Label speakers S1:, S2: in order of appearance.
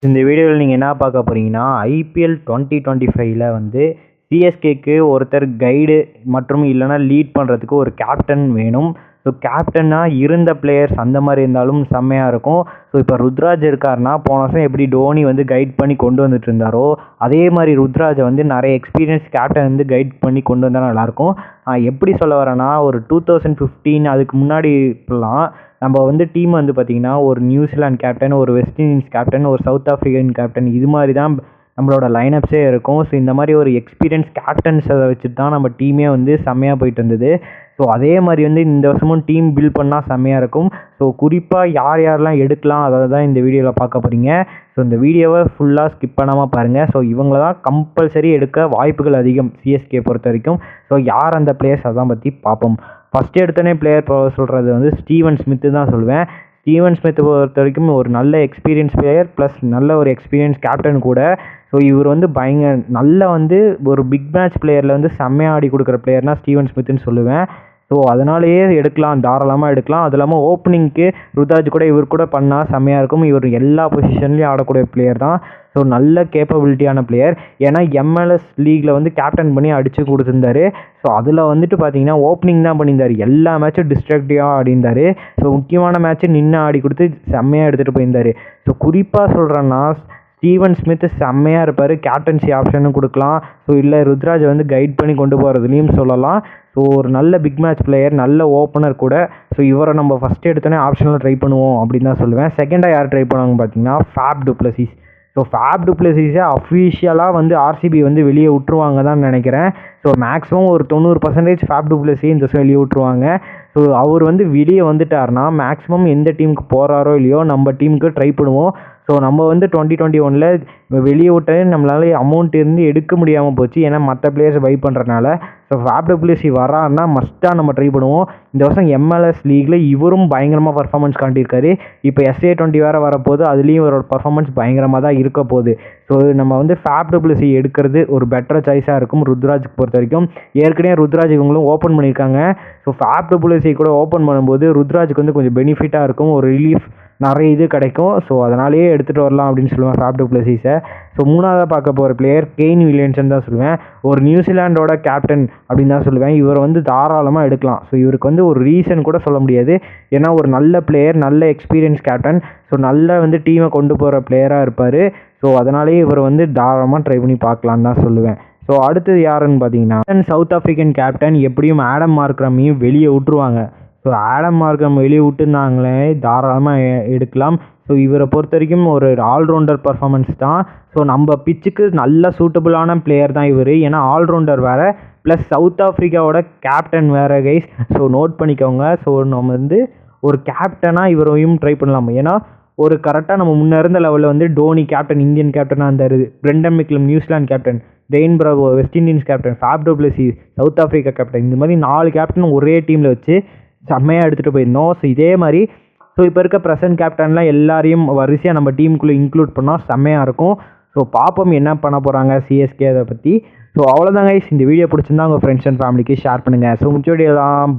S1: இந்த வீடியோவில் நீங்கள் என்ன பார்க்க போகிறீங்கன்னா ஐபிஎல் 2025ல் வந்து சிஎஸ்கேக்கு ஒருத்தர் கைடு மற்றும் இல்லைனா லீட் பண்ணுறதுக்கு ஒரு கேப்டன் வேணும். ஸோ கேப்டனாக இருந்த பிளேயர்ஸ் அந்த மாதிரி இருந்தாலும் செம்மையாக இருக்கும். ஸோ இப்போ ருத்ராஜ் இருக்காருன்னா போன வருஷம் எப்படி டோனி வந்து கைட் பண்ணி கொண்டு வந்துட்டு இருந்தாரோ அதே மாதிரி ருத்ராஜை வந்து நிறைய எக்ஸ்பீரியன்ஸ் கேப்டன் வந்து கைட் பண்ணி கொண்டு வந்தால் நல்லாயிருக்கும். எப்படி சொல்ல வரேன்னா ஒரு 2015 அதுக்கு முன்னாடி இப்போலாம் நம்ம வந்து டீம் வந்து பார்த்திங்கன்னா ஒரு நியூசிலாந்து கேப்டன், ஒரு வெஸ்ட் இண்டீஸ் கேப்டன், ஒரு சவுத் ஆஃப்ரிக்கன் கேப்டன் இது மாதிரி தான் நம்மளோட லைனப்ஸே இருக்கும். ஸோ இந்த மாதிரி ஒரு எக்ஸ்பீரியன்ஸ் கேப்டன்ஸை வச்சுட்டு தான் நம்ம டீமே வந்து செம்மையாக போயிட்டு இருந்தது. ஸோ அதே மாதிரி வந்து இந்த வருஷமும் டீம் பில்ட் பண்ணால் செம்மையாக இருக்கும். ஸோ குறிப்பாக யார் யாரெல்லாம் எடுக்கலாம் அதை தான் இந்த வீடியோவில் பார்க்க போகிறீங்க. ஸோ இந்த வீடியோவை ஃபுல்லாக ஸ்கிப் பண்ணாமல் பாருங்கள். ஸோ இவங்கள தான் கம்பல்சரி எடுக்க வாய்ப்புகள் அதிகம் சிஎஸ்கே பொறுத்த வரைக்கும். ஸோ யார் அந்த பிளேயர்ஸ் அதான் பற்றி பார்ப்போம். ஃபஸ்ட்டு எடுத்தோடனே பிளேயர் சொல்கிறது வந்து ஸ்டீவன் ஸ்மித்து தான் சொல்லுவேன். ஸ்டீவன் ஸ்மித்தை பொறுத்த வரைக்கும் ஒரு நல்ல எக்ஸ்பீரியன்ஸ் பிளேயர் ப்ளஸ் நல்ல ஒரு எக்ஸ்பீரியன்ஸ் கேப்டன் கூட. ஸோ இவர் வந்து நல்ல வந்து ஒரு பிக் மேட்ச் பிளேயரில் வந்து செம்மையாக ஆடி கொடுக்குற பிளேயர்னால் ஸ்டீவன் ஸ்மித்துன்னு சொல்லுவேன். ஸோ அதனாலேயே எடுக்கலாம், தாராளமாக எடுக்கலாம். அது இல்லாமல் ஓப்பனிங்க்கு ருத்ராஜ் கூட இவர் கூட பண்ணால் செம்மையாக இருக்கும். இவர் எல்லா பொசிஷன்லேயும் ஆடக்கூடிய பிளேயர் தான். ஸோ நல்ல கேப்பபிலிட்டியான பிளேயர். ஏன்னா MLS லீகில் வந்து கேப்டன் பண்ணி அடித்து கொடுத்துருந்தாரு. ஸோ அதில் வந்துட்டு பார்த்தீங்கன்னா ஓப்பனிங் தான் பண்ணியிருந்தார். எல்லா மேட்சும் டிஸ்ட்ராக்டிவாக ஆடிந்தார். ஸோ முக்கியமான மேட்ச்சு நின்று ஆடி கொடுத்து செம்மையாக எடுத்துகிட்டு போயிருந்தார். ஸோ குறிப்பாக சொல்கிறேன்னா ஸ்டீவன் ஸ்மித் செம்மையாக இருப்பார். கேப்டன்சி ஆப்ஷனும் கொடுக்கலாம். ஸோ இல்லை ருத்ராஜை வந்து கைட் பண்ணி கொண்டு போகிறதுலையும் சொல்லலாம். ஸோ ஒரு நல்ல பிக் மேட்ச் பிளேயர், நல்ல ஓப்பனர் கூட. ஸோ இவரை நம்ம ஃபஸ்ட்டு எடுத்தோன்னே ஆப்ஷனில் ட்ரை பண்ணுவோம் அப்படின்னு தான் சொல்லுவேன். செகண்டாக யார் ட்ரை பண்ணுவாங்க பார்த்தீங்கன்னா Faf du Plessis. So Faf du பிளஸிஸை அஃபிஷியலாக வந்து ஆர்சிபி வந்து வெளியே விட்டுருவாங்க தான் நினைக்கிறேன். ஸோ மேக்ஸிமம் ஒரு 90% ஃபேப் டு பிளஸி இந்த வருஷம் வெளியே விட்டுருவாங்க. ஸோ அவர் வந்து வெளியே வந்துட்டார்னா மேக்ஸிமம் எந்த டீமுக்கு போகிறாரோ இல்லையோ நம்ம டீமுக்கு ட்ரை பண்ணுவோம். ஸோ நம்ம வந்து 2021 வெளியே விட்டே நம்மளால் அமௌண்ட் இருந்து எடுக்க முடியாமல் போச்சு. ஏன்னா மற்ற பிளேயர்ஸ் பை பண்ணுறதுனால. ஸோ ஃபேப் டு பிளஸி வராருன்னா மஸ்ட்டாக நம்ம ட்ரை பண்ணுவோம். இந்த வருஷம் MLS லீகில் இவரும் பயங்கரமாக பர்ஃபார்மன்ஸ் காட்டியிருக்காரு. இப்போ SA20 வேறு வரப்போகுது, அதுலேயும் இவரோட பர்ஃபார்மன்ஸ் பயங்கரமாக தான் இருக்க போகுது. ஸோ நம்ம வந்து ஃபேப் டு பிளஸி எடுக்கிறது ஒரு பெட்டர் சாய்ஸாக இருக்கும் ருத்ராஜுக்கு பொறுத்த வரைக்கும். ஏற்கனவே ருத்ராஜ் இவங்களும் ஓப்பன் பண்ணியிருக்காங்க. ஸோ ஃபேப் டு பிளஸி கூட ஓப்பன் பண்ணும்போது ருத்ராஜுக்கு வந்து கொஞ்சம் பெனிஃபிட்டாக இருக்கும், ஒரு ரிலீஃப் நிறைய இது கிடைக்கும். ஸோ அதனாலேயே எடுத்துகிட்டு வரலாம் அப்படின்னு சொல்லுவேன் ஃபேப் டு பிளஸிஸை. ஸோ மூணாவதாக பார்க்க போகிற பிளேயர் கெய்ன் வில்லியம்சன் தான் சொல்லுவேன். ஒரு நியூசிலாண்டோட கேப்டன் அப்படின்னு தான் சொல்லுவேன். இவர் வந்து தாராளமாக எடுக்கலாம். ஸோ இவருக்கு வந்து ஒரு ரீசன் கூட சொல்ல முடியாது. ஏன்னா ஒரு நல்ல பிளேயர், நல்ல எக்ஸ்பீரியன்ஸ் கேப்டன். ஸோ நல்ல வந்து டீமை கொண்டு போகிற பிளேயராக இருப்பார். ஸோ அதனாலேயே இவர் வந்து தாராளமாக ட்ரை பண்ணி பார்க்கலான்னு தான் சொல்லுவேன். ஸோ அடுத்தது யாருன்னு பார்த்தீங்கன்னா சவுத் ஆஃப்ரிக்கன் கேப்டன் எப்படியும் ஆடம் மார்க்ரமையும் வெளியே விட்டுருவாங்க. ஸோ ஆடம் மார்க்ரம் வெளியே விட்டுருந்தாங்களே தாராளமாக எடுக்கலாம். ஸோ இவரை பொறுத்த வரைக்கும் ஒரு ஆல்ரவுண்டர் பர்ஃபார்மன்ஸ் தான். ஸோ நம்ம பிச்சுக்கு நல்ல சூட்டபுளான பிளேயர் தான் இவர். ஏன்னா ஆல்ரவுண்டர் வேறு ப்ளஸ் சவுத் ஆஃப்ரிக்காவோட கேப்டன் வேறு கைஸ். ஸோ நோட் பண்ணிக்கோங்க. ஸோ நம்ம வந்து ஒரு கேப்டனாக இவரையும் ட்ரை பண்ணலாம். ஏன்னா ஒரு கரெக்டாக நம்ம முன்னே இருந்த லெவலில் வந்து டோனி கேப்டன், இந்தியன் கேப்டனாக இருந்தார். Brendon McCullum New Zealand captain, Dwayne Bravo West Indies captain, Faf du Plessis South Africa captain, இந்த மாதிரி 4 கேப்டன் ஒரே டீமில் வச்சு செம்மையாக எடுத்துகிட்டு போயிருந்தோம். ஸோ இதே மாதிரி ஸோ இப்போ இருக்க ப்ரெசன்ட் கேப்டன்லாம் எல்லாரையும் வரிசையாக நம்ம டீமுக்குள்ளே இன்க்ளூட் பண்ணால் செம்மையாக இருக்கும். ஸோ பார்ப்போம் என்ன பண்ண போகிறாங்க சிஎஸ்கே அதை பற்றி. ஸோ அவ்வளோதாங்க. இந்த வீடியோ பிடிச்சிருந்தா உங்கள் ஃப்ரெண்ட்ஸ் அண்ட் ஃபேமிலிக்கு ஷேர் பண்ணுங்கள். ஸோ முக்கிய வீடியோ தான்.